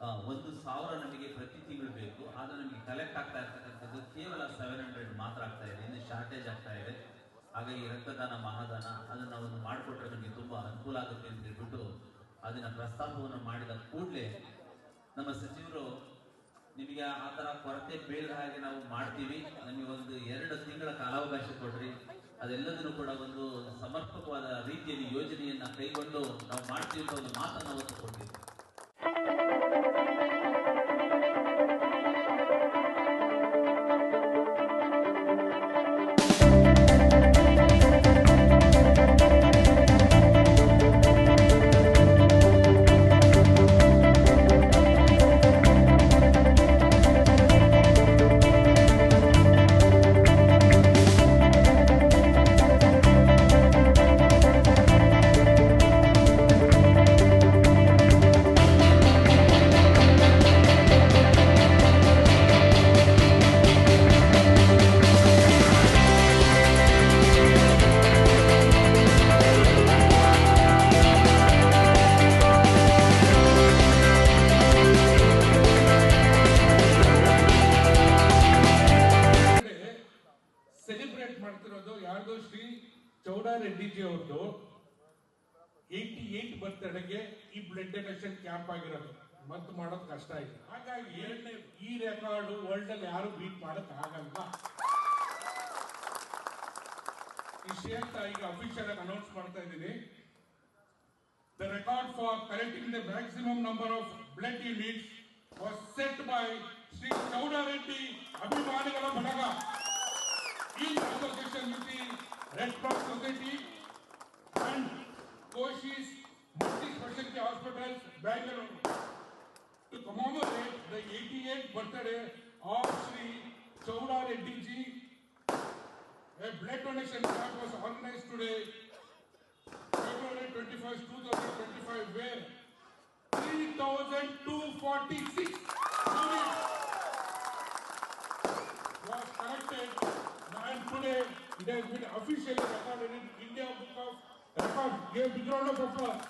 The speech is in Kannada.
1,000 ನಮಗೆ ಪ್ರತಿ ತಿಂಗಳು ಬೇಕು. ಆದರೆ ನಮಗೆ ಕಲೆಕ್ಟ್ ಆಗ್ತಾ ಇರ್ತಕ್ಕಂಥದ್ದು ಕೇವಲ 700 ಮಾತ್ರ ಆಗ್ತಾ ಇದೆ. ಇನ್ನು ಶಾರ್ಟೇಜ್ ಆಗ್ತಾ ಇದೆ. ಹಾಗಾಗಿ ರಕ್ತದಾನ ಮಹಾದಾನ ಅದನ್ನ ಒಂದು ಮಾಡಿಕೊಟ್ರೆ ನಮಗೆ ತುಂಬಾ ಅನುಕೂಲ ಆಗುತ್ತೆ ಅಂತ ಹೇಳ್ಬಿಟ್ಟು ಅದನ್ನ ಪ್ರಸ್ತಾಪವನ್ನು ಮಾಡಿದ ಕೂಡಲೇ ನಮ್ಮ ಸಚಿವರು ನಿಮಗೆ ಆ ತರ ಕೊರತೆ ಬೀಳದ ಹಾಗೆ ನಾವು ಮಾಡ್ತೀವಿ, ನಮಗೆ ಒಂದು 2 ತಿಂಗಳ ಕಾಲಾವಕಾಶ ಕೊಡ್ರಿ, ಅದೆಲ್ಲದನ್ನು ಕೂಡ ಒಂದು ಸಮರ್ಪಕವಾದ ರೀತಿಯಲ್ಲಿ ಯೋಜನೆಯನ್ನ ಕೈಗೊಂಡು ನಾವು ಮಾಡ್ತೀವಿ ಅಂತ ಒಂದು ಮಾತನ್ನು ಅವತ್ತು ಕೊಟ್ಟಿದ್ದೀವಿ. ಶ್ರೀ ಚೌಡಾ ರೆಡ್ಡಿಜಿ ಅವ್ರದ್ದು 88 ಬರ್ತಡೆಗೆ ಈ ಬ್ಲಡ್ ಡೊನೇಷನ್ ಕ್ಯಾಂಪ್ ಆಗಿರೋದು. ಮತ್ತು ಮಾಡೋದು ಕಷ್ಟ ಇದೆ. ಹಾಗಾಗಿ ಈ ರೆಕಾರ್ಡ್ ವರ್ಲ್ಡ್ ಅಲ್ಲಿ ಯಾರು ಬೀಟ್ ಮಾಡಕ್ ಆಗಲ್ಲ. ಇಷ್ಟೇ ಅಂತ ಈಗ ಅಫಿಷಿಯಲ್ ಆಗಿ ಅನೌನ್ಸ್ ಮಾಡ್ತಾ ಇದ್ದೀನಿ. The record for collecting the maximum number of blood units was set by Shri Chowda Reddy ಅಭಿಮಾನಿಗಳ ಬಳಗ in association with the Red Cross Society and Koshi's Multi-Specialty Hospitals, Bangalore, to commemorate the 88th birthday of Sri Chowda Reddy ji. A blood donation camp was organized today, February 21st, 2025, where 3,246 units was collected. And today it has been officially recorded in India Book of Records. Give a big round of applause.